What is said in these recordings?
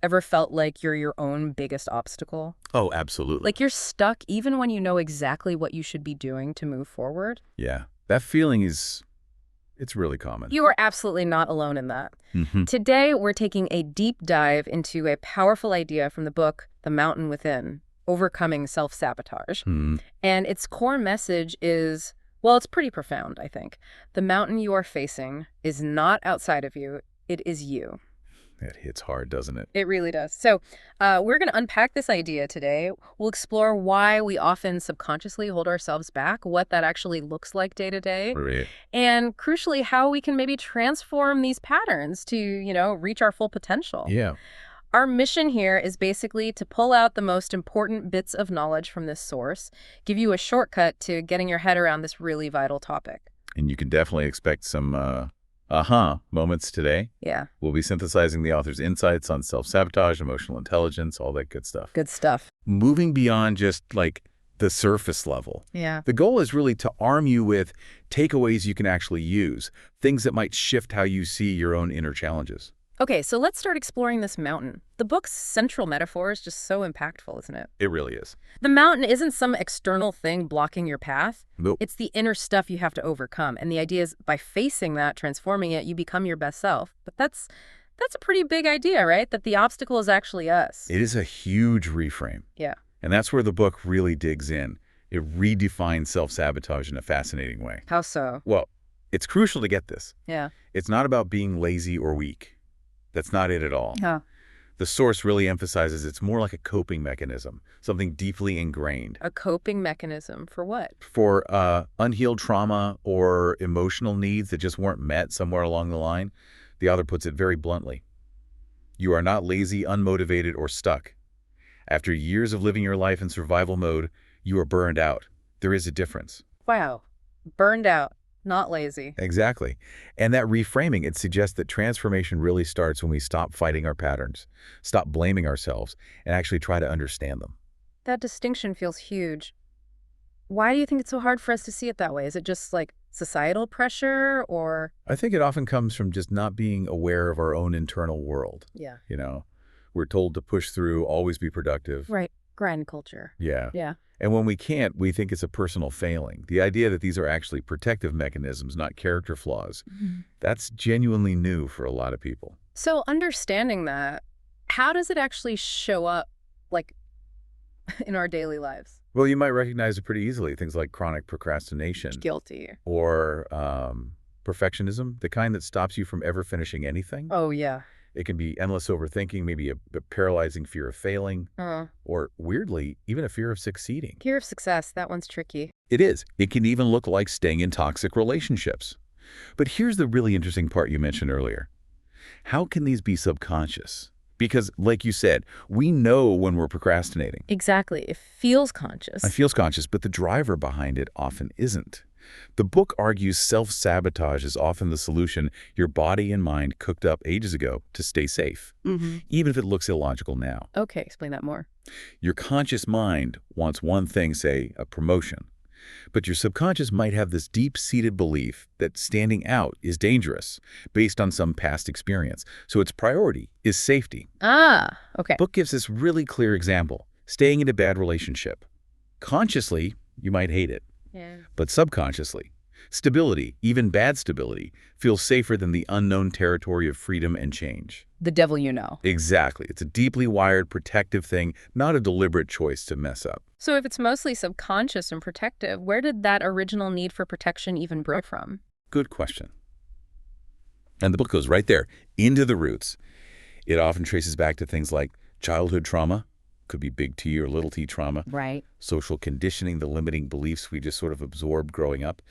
Ever felt like you're your own biggest obstacle? Oh, absolutely. Like you're stuck even when you know exactly what you should be doing to move forward? Yeah, that feeling it's really common. You are absolutely not alone in that. Hmm. Today, we're taking a deep dive into a powerful idea from the book, The Mountain Within, Overcoming Self-Sabotage. Hmm. And its core message is, well, it's pretty profound, I think. The mountain you are facing is not outside of you, it is you. That hits hard, doesn't it? It really does. So we're going to unpack this idea today. We'll explore why we often subconsciously hold ourselves back, what that actually looks like day to day, Right. and crucially, how we can maybe transform these patterns to, reach our full potential. Yeah. Our mission here is basically to pull out the most important bits of knowledge from this source, give you a shortcut to getting your head around this really vital topic. And you can definitely expect some aha moments today. Yeah, We'll be synthesizing the author's insights on self-sabotage, emotional intelligence, all that good stuff. good stuff. Moving beyond just like the surface level. Yeah. The goal is really to arm you with takeaways you can actually use, things that might shift how you see your own inner challenges. Okay, so let's start exploring this mountain. The book's central metaphor is just so impactful, isn't it? It really is. The mountain isn't some external thing blocking your path. Nope. It's the inner stuff you have to overcome. And the idea is by facing that, transforming it, you become your best self. But that's a pretty big idea, right? That the obstacle is actually us. It is a huge reframe. Yeah. And that's where the book really digs in. It redefines self-sabotage in a fascinating way. How so? Well, it's crucial to get this. Yeah. It's not about being lazy or weak. That's not it at all. Huh. The source really emphasizes it's more like a coping mechanism, something deeply ingrained. A coping mechanism for what? For unhealed trauma or emotional needs that just weren't met somewhere along the line, the author puts it very bluntly. You are not lazy, unmotivated, or stuck. After years of living your life in survival mode, you are burned out. There is a difference. Wow. Burned out, not lazy. Exactly. And that reframing, it suggests that transformation really starts when we stop fighting our patterns, stop blaming ourselves, and actually try to understand them. That distinction feels huge. Why do you think it's so hard for us to see it that way? Is it just like societal pressure or? I think it often comes from just not being aware of our own internal world. Yeah. We're told to push through, always be productive. Right. Grind culture. Yeah. Yeah. And when we can't, we think it's a personal failing. The idea that these are actually protective mechanisms, not character flaws, that's genuinely new for a lot of people. So understanding that, how does it actually show up, like, in our daily lives? Well, you might recognize it pretty easily. Things like chronic procrastination Guilty. or perfectionism, the kind that stops you from ever finishing anything. Oh, yeah. It can be endless overthinking, maybe a paralyzing fear of failing, or weirdly, even a fear of succeeding. Fear of success, that one's tricky. It is. It can even look like staying in toxic relationships. But here's the really interesting part you mentioned earlier. How can these be subconscious? Because, like you said, we know when we're procrastinating. Exactly. It feels conscious. It feels conscious, but the driver behind it often isn't. The book argues self-sabotage is often the solution your body and mind cooked up ages ago to stay safe, even if it looks illogical now. Okay, explain that more. Your conscious mind wants one thing, say, a promotion. But your subconscious might have this deep-seated belief that standing out is dangerous based on some past experience. So its priority is safety. Ah, okay. The book gives this really clear example. Staying in a bad relationship. Consciously, you might hate it. Yeah. But subconsciously, stability, even bad stability, feels safer than the unknown territory of freedom and change. The devil you know. Exactly. It's a deeply wired, protective thing, not a deliberate choice to mess up. So if it's mostly subconscious and protective, where did that original need for protection even grow from? Good question. And the book goes right there, into the roots. It often traces back to things like childhood trauma, could be big T or little t trauma, Right. social conditioning, the limiting beliefs we just sort of absorbed growing up.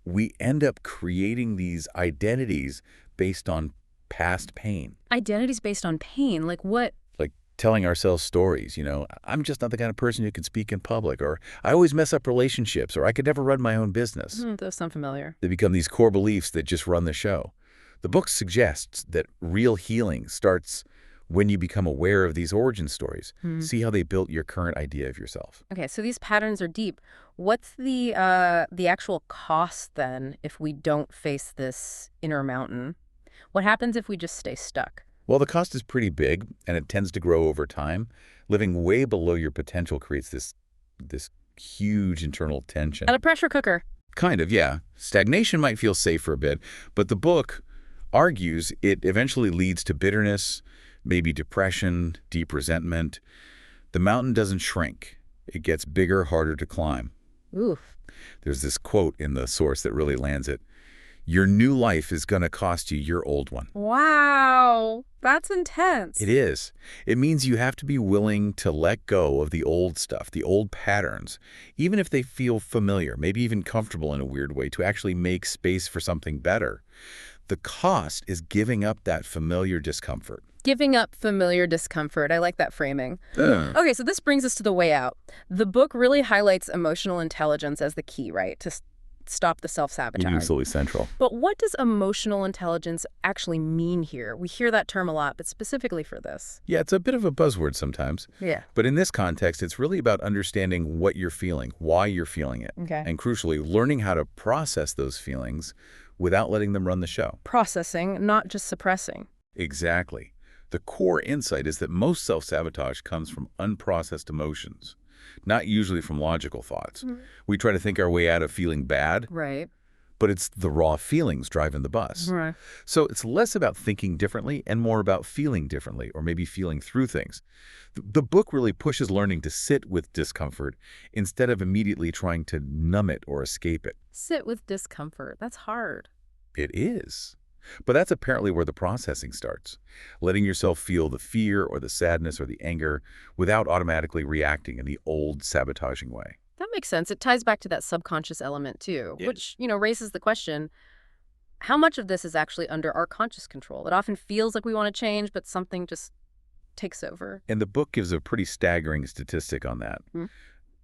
We end up creating these identities based on past pain. Identities based on pain, like what? Like telling ourselves stories, I'm just not the kind of person who can speak in public, or I always mess up relationships, or I could never run my own business. Those sound familiar. They become these core beliefs that just run the show. The book suggests that real healing starts when you become aware of these origin stories. See how they built your current idea of yourself. Okay, so these patterns are deep. What's the actual cost then if we don't face this inner mountain? What happens if we just stay stuck? Well, the cost is pretty big, and it tends to grow over time. Living way below your potential creates this huge internal tension. At a pressure cooker. Kind of, yeah. Stagnation might feel safe for a bit, but the book argues it eventually leads to bitterness, maybe depression, deep resentment. The mountain doesn't shrink. It gets bigger, harder to climb. Oof. There's this quote in the source that really lands it. Your new life is going to cost you your old one. Wow. That's intense. It is. It means you have to be willing to let go of the old stuff, the old patterns, even if they feel familiar, maybe even comfortable in a weird way, to actually make space for something better. The cost is giving up that familiar discomfort. Giving up familiar discomfort. I like that framing. Ugh. Okay, so this brings us to the way out. The book really highlights emotional intelligence as the key, right? To stop the self-sabotage. Absolutely central. But what does emotional intelligence actually mean here? We hear that term a lot, but specifically for this. Yeah, it's a bit of a buzzword sometimes. Yeah. But in this context, it's really about understanding what you're feeling, why you're feeling it. Okay. And crucially, learning how to process those feelings without letting them run the show. Processing, not just suppressing. Exactly. The core insight is that most self-sabotage comes from unprocessed emotions, not usually from logical thoughts. We try to think our way out of feeling bad, Right. but it's the raw feelings driving the bus. Right. So it's less about thinking differently and more about feeling differently, or maybe feeling through things. The book really pushes learning to sit with discomfort instead of immediately trying to numb it or escape it. Sit with discomfort. That's hard. It is. But that's apparently where the processing starts, letting yourself feel the fear or the sadness or the anger without automatically reacting in the old sabotaging way. That makes sense. It ties back to that subconscious element too, Yeah. which, raises the question, how much of this is actually under our conscious control? It often feels like we want to change, but something just takes over. And the book gives a pretty staggering statistic on that. Hmm.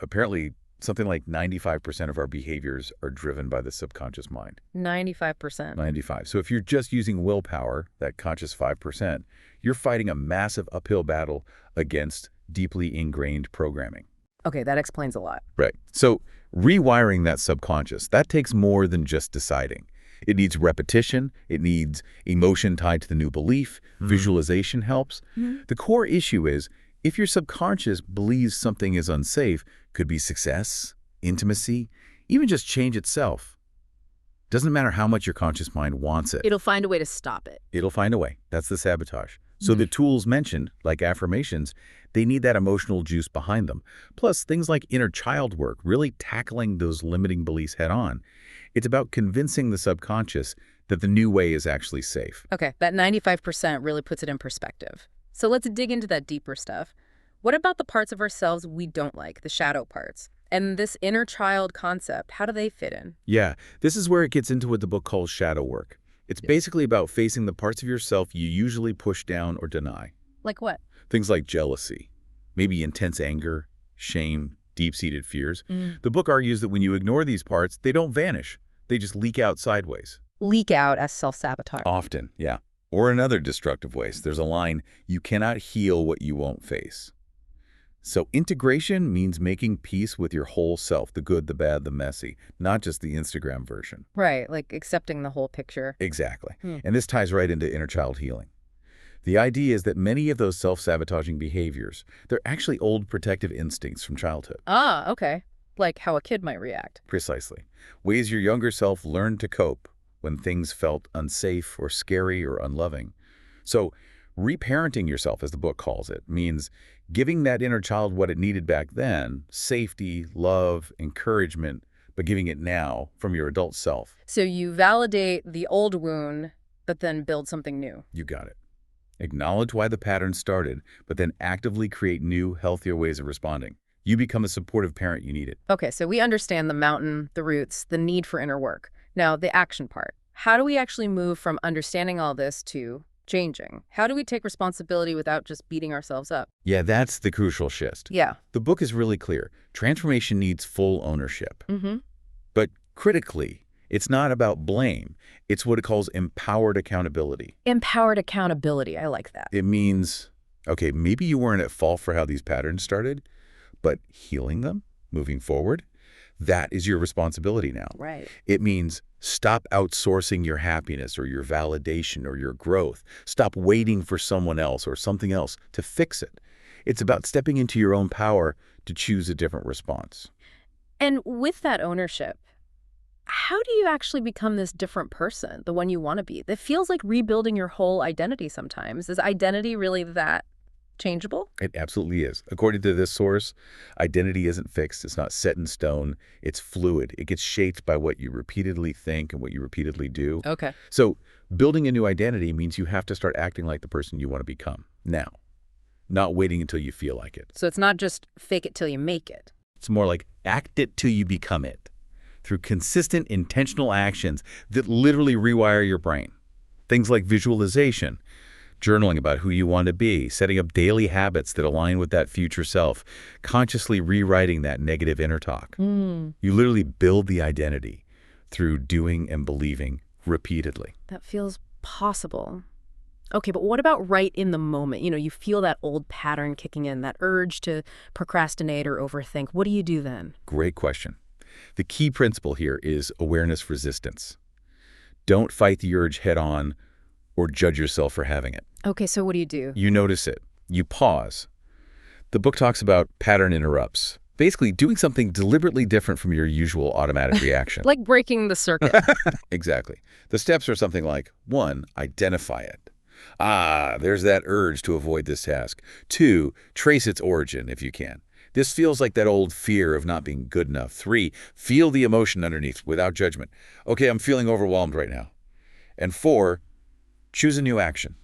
Apparently, something like 95% of our behaviors are driven by the subconscious mind. 95%. 95. So if you're just using willpower, that conscious 5%, you're fighting a massive uphill battle against deeply ingrained programming. Okay, that explains a lot. Right. So rewiring that subconscious, that takes more than just deciding. It needs repetition. It needs emotion tied to the new belief. Visualization helps. The core issue is if your subconscious believes something is unsafe, could be success, intimacy, even just change itself. Doesn't matter how much your conscious mind wants it. It'll find a way to stop it. It'll find a way. That's the sabotage. So the tools mentioned, like affirmations, they need that emotional juice behind them. Plus, things like inner child work, really tackling those limiting beliefs head on. It's about convincing the subconscious that the new way is actually safe. Okay, that 95% really puts it in perspective. So let's dig into that deeper stuff. What about the parts of ourselves we don't like, the shadow parts? And this inner child concept, how do they fit in? Yeah, this is where it gets into what the book calls shadow work. It's basically about facing the parts of yourself you usually push down or deny. Like what? Things like jealousy, maybe intense anger, shame, deep-seated fears. The book argues that when you ignore these parts, they don't vanish. They just leak out sideways. Leak out as self-sabotage. Often, yeah. Or in other destructive ways. There's a line, you cannot heal what you won't face. So integration means making peace with your whole self, the good, the bad, the messy, not just the Instagram version. Right, like accepting the whole picture. Exactly. And this ties right into inner child healing. The idea is that many of those self-sabotaging behaviors, they're actually old protective instincts from childhood. Ah, okay. Like how a kid might react. Precisely. Ways your younger self learned to cope when things felt unsafe or scary or unloving. So reparenting yourself, as the book calls it, means giving that inner child what it needed back then, safety, love, encouragement, but giving it now from your adult self. So you validate the old wound, but then build something new. You got it. Acknowledge why the pattern started, but then actively create new, healthier ways of responding. You become the supportive parent you needed. Okay, so we understand the mountain, the roots, the need for inner work. Now, the action part. How do we actually move from understanding all this to changing? How do we take responsibility without just beating ourselves up? Yeah, that's the crucial shift. Yeah. The book is really clear. Transformation needs full ownership. But critically, it's not about blame. It's what it calls empowered accountability. Empowered accountability. I like that. It means, okay, maybe you weren't at fault for how these patterns started, but healing them, moving forward, That is your responsibility now. Right. It means stop outsourcing your happiness or your validation or your growth. Stop waiting for someone else or something else to fix it. It's about stepping into your own power to choose a different response. And with that ownership, how do you actually become this different person, the one you want to be? That feels like rebuilding your whole identity sometimes. Is identity really that changeable? It absolutely is. According to this source, identity isn't fixed. It's not set in stone. It's fluid. It gets shaped by what you repeatedly think and what you repeatedly do. Okay. So building a new identity means you have to start acting like the person you want to become now, not waiting until you feel like it. So it's not just fake it till you make it. It's more like act it till you become it through consistent, intentional actions that literally rewire your brain. Things like visualization, journaling about who you want to be, setting up daily habits that align with that future self, consciously rewriting that negative inner talk. You literally build the identity through doing and believing repeatedly. That feels possible. Okay, but what about right in the moment? You feel that old pattern kicking in, that urge to procrastinate or overthink. What do you do then? Great question. The key principle here is awareness resistance. Don't fight the urge head on or judge yourself for having it. Okay, so what do you do? You notice it. You pause. The book talks about pattern interrupts. Basically, doing something deliberately different from your usual automatic reaction. Like breaking the circuit. Exactly. The steps are something like, 1, identify it. There's that urge to avoid this task. 2, trace its origin if you can. This feels like that old fear of not being good enough. 3, feel the emotion underneath without judgment. Okay, I'm feeling overwhelmed right now. And 4, choose a new action.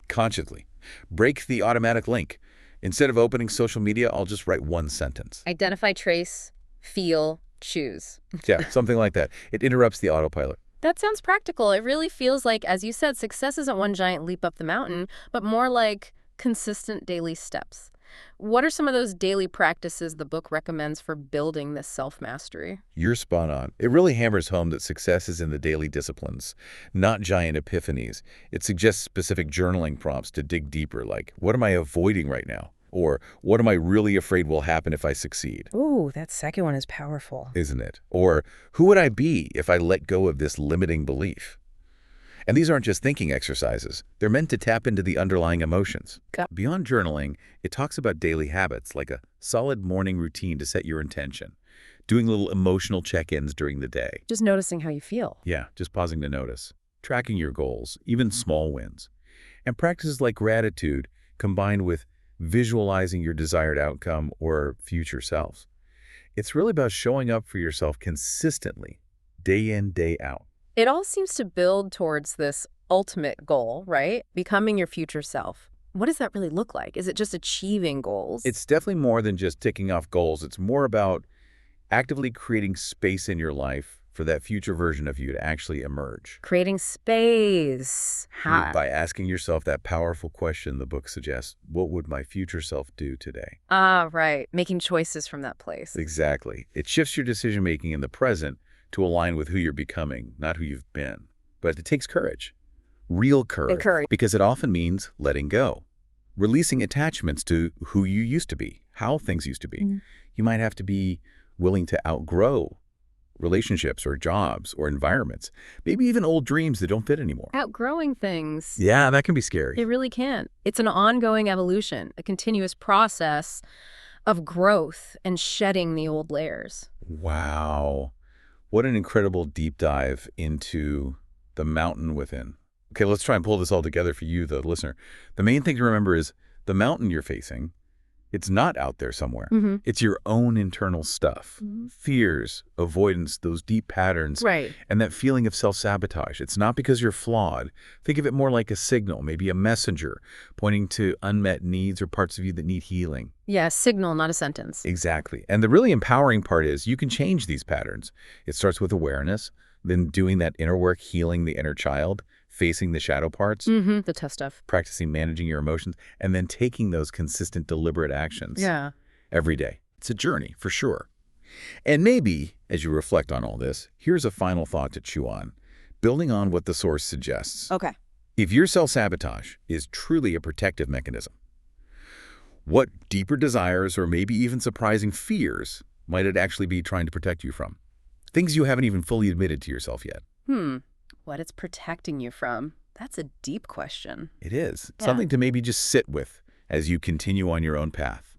Consciously. Break the automatic link. Instead of opening social media, I'll just write one sentence. Identify, trace, feel, choose. Yeah, something like that. It interrupts the autopilot. That sounds practical. It really feels like, as you said, success isn't one giant leap up the mountain, but more like consistent daily steps. What are some of those daily practices the book recommends for building this self-mastery? You're spot on. It really hammers home that success is in the daily disciplines, not giant epiphanies. It suggests specific journaling prompts to dig deeper, like, what am I avoiding right now? Or what am I really afraid will happen if I succeed? Ooh, that second one is powerful. Isn't it? Or who would I be if I let go of this limiting belief? And these aren't just thinking exercises. They're meant to tap into the underlying emotions. Beyond journaling, it talks about daily habits, like a solid morning routine to set your intention, doing little emotional check-ins during the day. Just noticing how you feel. Yeah, just pausing to notice. Tracking your goals, even small wins. And practices like gratitude combined with visualizing your desired outcome or future self. It's really about showing up for yourself consistently, day in, day out. It all seems to build towards this ultimate goal, right? Becoming your future self. What does that really look like? Is it just achieving goals? It's definitely more than just ticking off goals. It's more about actively creating space in your life for that future version of you to actually emerge. Creating space. By asking yourself that powerful question the book suggests, what would my future self do today? Right. Making choices from that place. Exactly. It shifts your decision-making in the present to align with who you're becoming, not who you've been. But it takes courage. Real courage. Because it often means letting go. Releasing attachments to who you used to be, how things used to be. You might have to be willing to outgrow relationships or jobs or environments, maybe even old dreams that don't fit anymore. Outgrowing things. Yeah, that can be scary. It really can. It's an ongoing evolution, a continuous process of growth and shedding the old layers. Wow. What an incredible deep dive into the mountain within. Okay, let's try and pull this all together for you, the listener. The main thing to remember is the mountain you're facing, it's not out there somewhere. It's your own internal stuff. Fears, avoidance, those deep patterns, Right. and that feeling of self-sabotage. It's not because you're flawed. Think of it more like a signal, maybe a messenger, pointing to unmet needs or parts of you that need healing. Yeah, a signal, not a sentence. Exactly. And the really empowering part is you can change these patterns. It starts with awareness, then doing that inner work, healing the inner child, facing the shadow parts, The tough stuff. practicing managing your emotions, and then taking those consistent, deliberate actions every day. It's a journey, for sure. And maybe, as you reflect on all this, here's a final thought to chew on, building on what the source suggests. Okay. If your self-sabotage is truly a protective mechanism, what deeper desires or maybe even surprising fears might it actually be trying to protect you from? Things you haven't even fully admitted to yourself yet. What it's protecting you from. That's a deep question. It is. Yeah. Something to maybe just sit with as you continue on your own path.